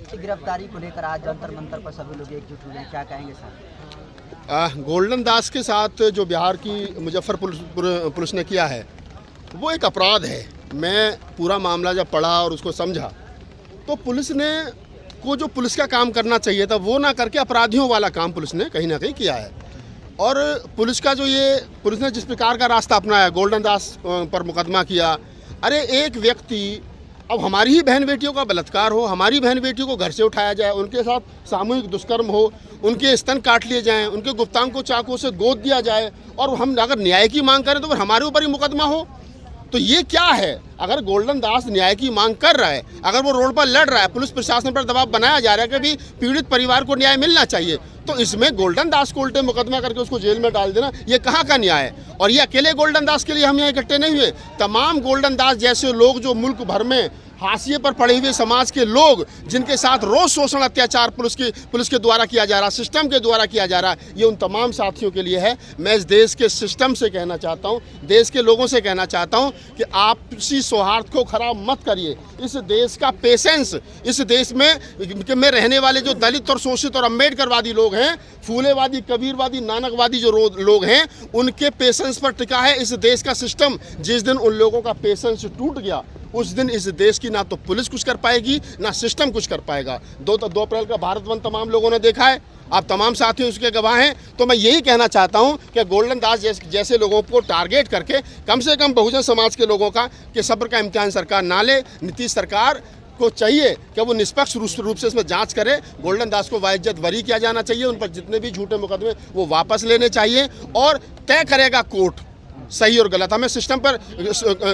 की गिरफ्तारी को लेकर आज जंतर मंतर पर सभी लोग एकजुट हुए हैं, क्या कहेंगे सर? गोल्डन दास के साथ जो बिहार की मुजफ्फरपुर पुलिस ने किया है वो एक अपराध है। मैं पूरा मामला जब पढ़ा और उसको समझा तो पुलिस ने को जो पुलिस का काम करना चाहिए था वो ना करके अपराधियों वाला काम पुलिस ने कहीं ना कहीं किया है। और पुलिस का जो ये पुलिस ने जिस प्रकार का रास्ता अपनाया, गोल्डन दास पर मुकदमा किया। अरे एक व्यक्ति, अब हमारी ही बहन बेटियों का बलात्कार हो, हमारी बहन बेटियों को घर से उठाया जाए, उनके साथ सामूहिक दुष्कर्म हो, उनके स्तन काट लिए जाएं, उनके गुप्तांग को चाकू से गोद दिया जाए और हम अगर न्याय की मांग करें तो फिर हमारे ऊपर ही मुकदमा हो, तो ये क्या है? अगर गोल्डन दास न्याय की मांग कर रहा है, अगर वो रोड पर लड़ रहा है, पुलिस प्रशासन पर दबाव बनाया जा रहा है कि भी पीड़ित परिवार को न्याय मिलना चाहिए, तो इसमें गोल्डन दास को उल्टे मुकदमा करके उसको जेल में डाल देना ये कहाँ का न्याय है? और ये अकेले गोल्डन दास के लिए हम यहाँ इकट्ठे नहीं हुए। तमाम गोल्डन दास जैसे लोग जो मुल्क भर में हाशिए पर पड़े हुए समाज के लोग जिनके साथ रोज शोषण अत्याचार पुलिस के द्वारा किया जा रहा, सिस्टम के द्वारा किया जा रहा, ये उन तमाम साथियों के लिए है। मैं इस देश के सिस्टम से कहना चाहता हूँ, देश के लोगों से कहना चाहता हूँ कि आपसी सौहार्द को खराब मत करिए। इस देश का पेशेंस, इस देश में रहने वाले जो दलित और शोषित और अम्बेडकरवादी लोग हैं, फूलेवादी, कबीरवादी, नानकवादी जो लोग हैं, उनके पेशेंस पर टिका है इस देश का सिस्टम। जिस दिन उन लोगों का पेशेंस टूट गया उस दिन इस देश की ना तो पुलिस कुछ कर पाएगी ना सिस्टम कुछ कर पाएगा। 2 अप्रैल का भारत बंद तमाम लोगों ने देखा है, आप तमाम साथी उसके गवाह हैं। तो मैं यही कहना चाहता हूं कि गोल्डन दास जैसे लोगों को टारगेट करके कम से कम बहुजन समाज के लोगों का कि सब्र का इम्तिहान सरकार ना ले। नीतीश सरकार को चाहिए कि वो निष्पक्ष रूप से इसमें जांच करे। गोल्डन दास को वाइज्जत बरी किया जाना चाहिए, उन पर जितने भी झूठे मुकदमे वो वापस लेने चाहिए और तय करेगा कोर्ट सही और गलत। हमें सिस्टम पर,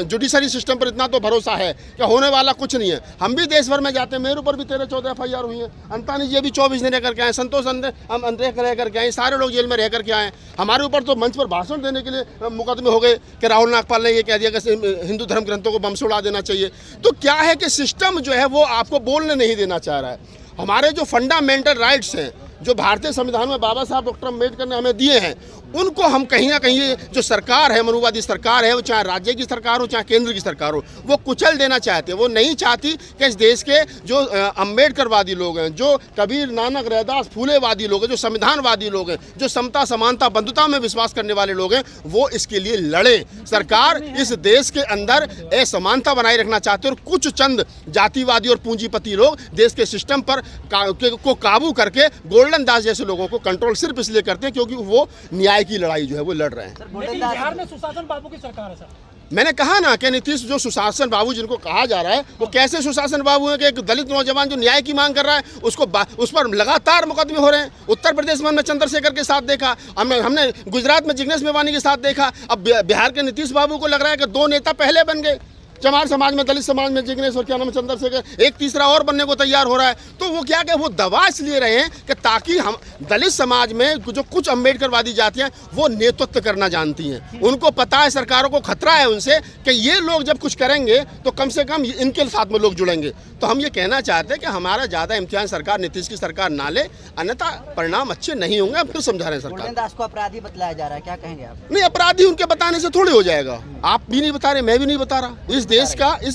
जुडिशरी सिस्टम पर इतना तो भरोसा है कि होने वाला कुछ नहीं है। हम भी देश भर में जाते हैं, मेरे ऊपर भी 13-14 FIR हुई हैं। अंतानी जी अभी 24 दिन रह करके आए, संतोष हम अंदर रह करके आए, सारे लोग जेल में रह करके आए। हमारे ऊपर तो मंच पर भाषण देने के लिए मुकदमे हो गए कि राहुल नागपाल ने ये कह दिया कि हिंदू धर्म ग्रंथों को बम से उड़ा देना चाहिए। तो क्या है कि सिस्टम जो है वो आपको बोलने नहीं देना चाह रहा है। हमारे जो फंडामेंटल राइट्स हैं जो भारतीय संविधान में बाबा साहब डॉक्टर अम्बेडकर ने हमें दिए हैं, उनको हम कहीं ना कहीं जो सरकार है, मनुवादी सरकार है, वो चाहे राज्य की सरकार हो चाहे केंद्र की सरकार हो, वो कुचल देना चाहते हैं। वो नहीं चाहती कि इस देश के जो अम्बेडकरवादी लोग हैं, जो कबीर, नानक, रैदास, फूलेवादी लोग हैं, जो संविधानवादी लोग हैं, जो समता, समानता, बंधुता में विश्वास करने वाले लोग हैं, वो इसके लिए लड़ें। सरकार इस देश के अंदर असमानता बनाए रखना चाहते हैं और कुछ चंद जातिवादी और पूंजीपति लोग देश के सिस्टम पर को काबू करके गोल्डन दास जैसे लोगों को कंट्रोल सिर्फ इसलिए करते हैं क्योंकि वो न्याय की लड़ाई जो है वो लड़ रहे हैं। बिहार में सुशासन बाबू की सरकार है सर। मैंने कहा ना कि नीतीश जो सुशासन बाबू जिनको कहा जा रहा है वो कैसे सुशासन बाबू है कि एक दलित नौजवान जो न्याय की मांग कर रहा है उस पर लगातार मुकदमे हो रहे हैं। उत्तर प्रदेश में हमने चंद्रशेखर के साथ देखा, हमने गुजरात में जिग्नेश मेवानी के साथ देखा, अब बिहार के नीतीश बाबू को लग रहा है कि 2 नेता पहले बन गए। चमार समाज में, दलित समाज में जिग्नेश और क्या नाम चंद्रशेखर, एक तीसरा और बनने को तैयार हो रहा है। तो वो क्या कि वो दबा इसलिए रहे हैं कि ताकि हम दलित समाज में जो कुछ अम्बेडकरवादी जातियां वो नेतृत्व करना जानती हैं, उनको पता है, सरकारों को खतरा है उनसे कि ये लोग जब कुछ करेंगे तो कम से कम इनके साथ में लोग जुड़ेंगे। तो हम ये कहना चाहते हैं कि हमारा ज़्यादा इम्तिहान सरकार, नीतीश की सरकार ना ले, अन्यथा परिणाम अच्छे नहीं होंगे। अब फिर समझा रहे हैं सरकार। गोल्डन दास को अपराधी बतलाया जा रहा है, क्या कहेंगे आप? नहीं, अपराधी उनके बताने से थोड़ी हो जाएगा। आप भी नहीं बता रहे, मैं भी नहीं बता रहा। इस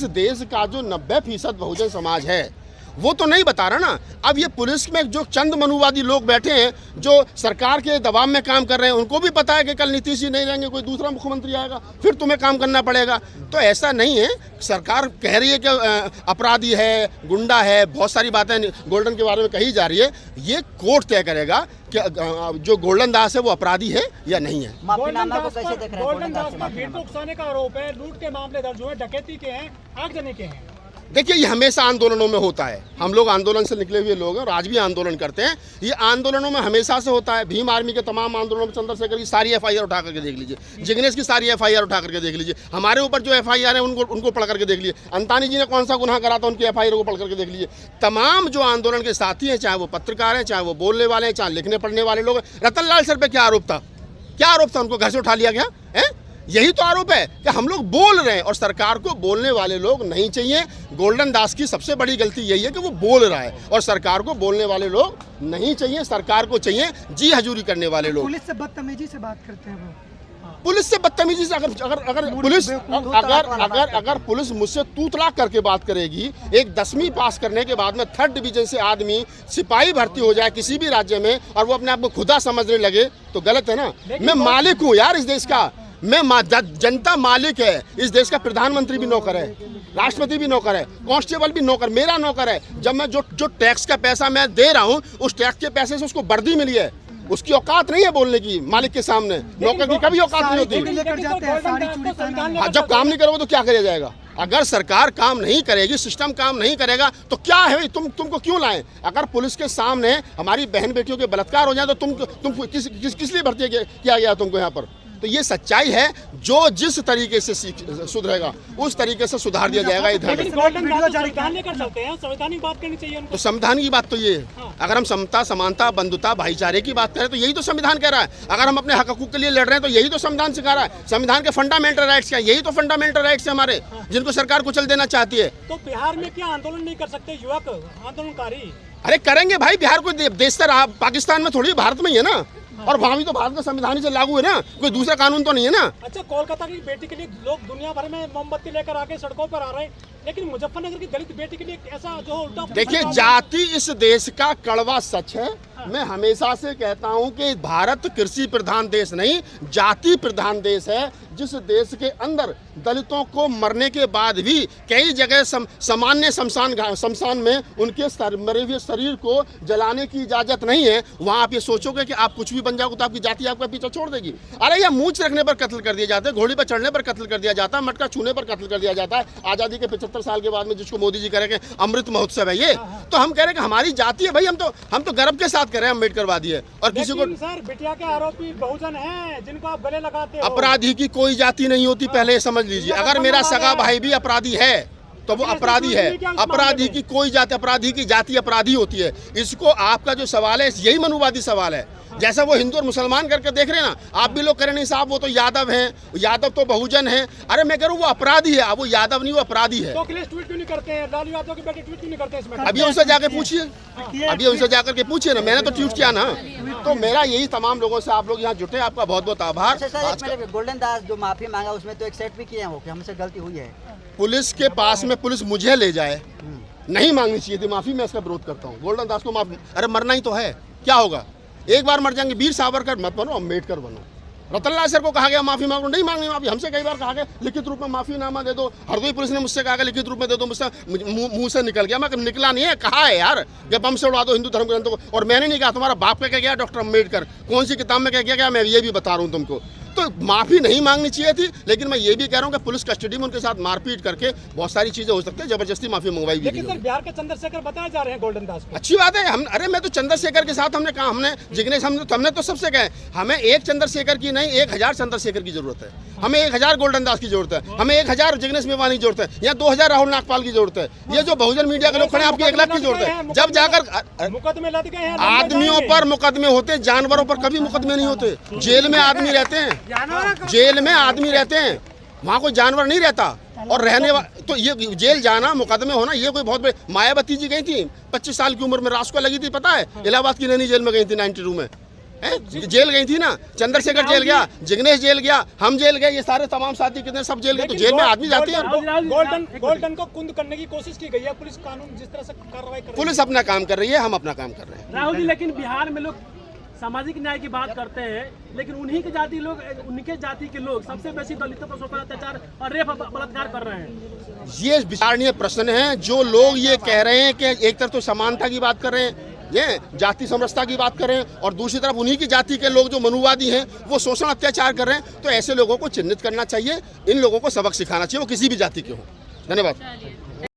देश का जो 90% बहुजन समाज है वो तो नहीं बता रहा ना। अब ये पुलिस में जो चंद मनुवादी लोग बैठे हैं जो सरकार के दबाव में काम कर रहे हैं, उनको भी पता है कि कल नीतीश जी नहीं रहेंगे, कोई दूसरा मुख्यमंत्री आएगा, फिर तुम्हें काम करना पड़ेगा। तो ऐसा नहीं है। सरकार कह रही है कि अपराधी है, गुंडा है, बहुत सारी बातें गोल्डन के बारे में कही जा रही है। ये कोर्ट तय करेगा कि जो गोल्डन दास है वो अपराधी है या नहीं है। माफीनामा को कैसे देख रहे हैं? गोल्डन दास पर भीड़ को उकसाने का आरोप है, लूट के मामले दर्ज हुए, डकैती के हैं, आगजनी के हैं। देखिए, ये हमेशा आंदोलनों में होता है। हम लोग आंदोलन से निकले हुए लोग हैं और आज भी आंदोलन करते हैं। ये आंदोलनों में हमेशा से होता है। भीम आर्मी के तमाम आंदोलनों में चंद्रशेखर की सारी FIR उठा करके देख लीजिए, जिग्नेश की सारी FIR उठा करके देख लीजिए, हमारे ऊपर जो FIR है उनको पढ़ करके देख लीजिए, अंतानी जी ने कौन सा गुनाह करा था उनकी FIR को पढ़ करके देख लीजिए। तमाम जो आंदोलन के साथी हैं, चाहे वो पत्रकार हैं, चाहे वो बोलने वाले हैं, चाहे लिखने पढ़ने वाले लोग हैं। रतनलाल सर पे क्या आरोप था? क्या आरोप था? उनको घर से उठा लिया गया है। यही तो आरोप है कि हम लोग बोल रहे हैं और सरकार को बोलने वाले लोग नहीं चाहिए। गोल्डन दास की सबसे बड़ी गलती यही है कि वो बोल रहा है और सरकार को बोलने वाले लोग नहीं चाहिए। सरकार को चाहिए जी हजूरी करने वाले लोग। पुलिस से बदतमीजी से बात करते हैं वो। पुलिस से बदतमीजी से अगर पुलिस अगर पुलिस मुझसे तू तलाक करके बात करेगी, एक 10वीं पास करने के बाद में 3rd डिवीजन से आदमी सिपाही भर्ती हो जाए किसी भी राज्य में और वो अपने आप को खुदा समझने लगे तो गलत है ना। मैं मालिक हूँ यार इस देश का, मैं जनता मालिक है, इस देश का प्रधानमंत्री भी नौकर है, राष्ट्रपति भी नौकर है, कांस्टेबल भी नौकर, मेरा नौकर है। जब मैं जो टैक्स का पैसा मैं दे रहा हूँ उस टैक्स के पैसे से उसको वर्दी मिली है, उसकी औकात नहीं है बोलने की मालिक के सामने। नौकर की कभी औकात नहीं होती। हाँ, जब काम नहीं करोगे तो क्या किया जाएगा? अगर सरकार काम नहीं करेगी, सिस्टम काम नहीं करेगा तो क्या है, तुमको क्यों लाएं? अगर पुलिस के सामने हमारी बहन बेटियों के बलात्कार हो जाए तो तुम किस लिए भर्ती किया गया तुमको यहाँ पर? तो ये सच्चाई है, जो जिस तरीके से सुधरेगा उस तरीके से सुधार दिया जाएगा। इधर तो संविधान की बात तो ये है, अगर हम समता, समानता, बंधुता, भाईचारे की बात करें तो यही तो संविधान कह रहा है। अगर हम अपने हक हकूक के लिए लड़ रहे हैं तो यही तो संविधान सिखा रहा है। संविधान के फंडामेंटल राइट्स क्या, यही तो फंडामेंटल राइट्स है हमारे, जिनको सरकार कुचल देना चाहती है। तो बिहार में क्या आंदोलन नहीं कर सकते युवक आंदोलनकारी? अरे करेंगे भाई, बिहार कोई देश था पाकिस्तान में थोड़ी, भारत में ही है ना, और वहाँ भी तो भारत का संविधान से लागू है ना, कोई दूसरा कानून तो नहीं है ना। अच्छा, कोलकाता की बेटी के लिए लोग दुनिया भर में मोमबत्ती लेकर आके सड़कों पर आ रहे हैं, लेकिन मुजफ्फरनगर की दलित बेटी के लिए ऐसा जो उल्टा। देखिए, जाति इस देश का कड़वा सच है। मैं हमेशा से कहता हूं कि भारत कृषि प्रधान देश नहीं, जाति प्रधान देश है। जिस देश के अंदर दलितों को मरने के बाद भी कई जगह सामान्य शमशान में उनके मरे हुए शरीर को जलाने की इजाजत नहीं है, वहां आप ये सोचोगे कि आप कुछ भी बन जाओगे तो आपकी जाति आपका पीछा छोड़ देगी। अरे ये मूंछ रखने पर कत्ल कर दिए जाते हैं, घोड़ी पर चढ़ने पर कत्ल कर दिया जाता है, मटका छूने पर कत्ल कर दिया जाता है। आज़ादी के 75 साल के बाद में जिसको मोदी जी करेंगे अमृत महोत्सव है ये, तो हम कह रहे हैं कि हमारी जाति है भाई, हम तो गर्व के साथ कह रहे हैं अम्बेडकर वादी है। और किसी को सर, बिटिया के आरोपी बहुजन हैं जिनको आप गले लगाते हो। अपराधी की कोई जाति नहीं होती, पहले ये समझ लीजिए। अगर मेरा सगा भाई भी अपराधी है तो वो अपराधी है। अपराधी की कोई जाति, अपराधी की जाति अपराधी होती है। इसको आपका जो सवाल है यही मनुवादी सवाल है। जैसा वो हिंदू और मुसलमान करके देख रहे हैं ना, आप भी लोग कह रहे नहीं साहब वो तो यादव हैं, यादव तो बहुजन हैं। अरे मैं कह रहा हूँ वो अपराधी है, अब वो यादव नहीं, वो अपराधी है। तो अखिलेश ट्वीट क्यों नहीं करते हैं? लालू यादव के बेटे ट्वीट क्यों नहीं करते इसमें? अभी उनसे जाके पूछिए, अभी उनसे जाकर के पूछिए ना, मैंने तो ट्वीट किया ना। तो मेरा यही तमाम लोगों से, आप लोग यहाँ जुटे, आपका बहुत बहुत आभार। गोल्डन दास जो माफी मांगा उसमें तो एक्सेप्ट भी किए हैं वो कि हमसे गलती हुई है। पुलिस के पास में पुलिस मुझे ले जाए, नहीं मांगनी चाहिए थी माफी, मैं इसका विरोध करता हूँ। गोल्डन दास को माफी, अरे मरना ही तो है, क्या होगा? एक बार मर जाएंगे। वीर सावरकर मत बनो, अम्बेडकर बनो। रतनलाल सर को कहा गया माफी मांगो, नहीं मांगनी माफी। हमसे कई बार कहा गया लिखित रूप में माफीनामा दे दो। हरदोई पुलिस ने मुझसे कहा लिखित रूप में दे दो, मुझसे मुंह से निकल गया। मैं निकला नहीं है, कहा है यार कि बम से उड़ा दो हिंदू धर्म ग्रंथों को। और मैंने नहीं कहा, तुम्हारा बाप का क्या गया डॉक्टर अम्बेडकर, कौन सी किताब में क्या गया, मैं ये भी बता रहा हूँ तुमको। तो माफी नहीं मांगनी चाहिए थी, लेकिन मैं ये भी कह रहा हूँ कि पुलिस कस्टडी में उनके साथ मारपीट करके बहुत सारी चीजें हो सकती है, जबरदस्ती माफी मंगवाई भी। लेकिन सर, बिहार के चंद्रशेखर बताए जा रहे हैं गोल्डन दास को। अच्छी बात है। हम, अरे मैं तो चंद्रशेखर के साथ हमने कहा, हमने जिग्नेश, हमने तो सबसे कहे हमें एक चंद्रशेखर की नहीं 1000 चंद्रशेखर की जरूरत है। हमें 1000 गोल्डन दास की जरूरत है, हमें 1000 जिग्नेश मेवानी की जरूरत है, या 2000 राहुल नागपाल की जरूरत है। ये जो बहुजन मीडिया के लोग खड़े हैं, आपकी 1 लाख की जरूरत है। जब जाकर मुकदमे लद गए हैं, आदमियों पर मुकदमे होते, जानवरों पर कभी मुकदमे नहीं होते। जेल में आदमी रहते हैं, जेल में आदमी रहते हैं, वहाँ कोई जानवर नहीं रहता। और रहने तो ये जेल जाना, मुकदमे होना, ये कोई बहुत बड़ी। मायावती जी गई थी 25 साल की उम्र में, रास को लगी थी, पता है? इलाहाबाद की नैनी जेल में गई थी 92 में, जेल गई थी ना। चंद्रशेखर जेल गया, जिग्नेश जेल गया, हम जेल गए, ये सारे तमाम साथी कितने सब जेल गए। तो जेल में आदमी जाते हैं। गोल्डन को कुंद करने की कोशिश की गई है पुलिस, कानून जिस तरह से कार्रवाई कर रही है। पुलिस अपना काम कर रही है, हम अपना काम कर रहे हैं। राहुल जी, लेकिन बिहार में लोग सामाजिक न्याय की बात करते हैं, लेकिन उनके जाति के लोग सबसे बेसी दलितों पर शोषण, अत्याचार और रेप बलात्कार कर रहे हैं। ये विचारणीय प्रश्न है। जो लोग ये कह रहे हैं कि एक तरफ तो समानता की बात कर रहे हैं, ये जाति समरसता की बात कर रहे हैं, और दूसरी तरफ उन्हीं की जाति के लोग जो मनुवादी हैं वो शोषण अत्याचार कर रहे हैं, तो ऐसे लोगों को चिन्हित करना चाहिए, इन लोगों को सबक सिखाना चाहिए, वो किसी भी जाति के हों। धन्यवाद।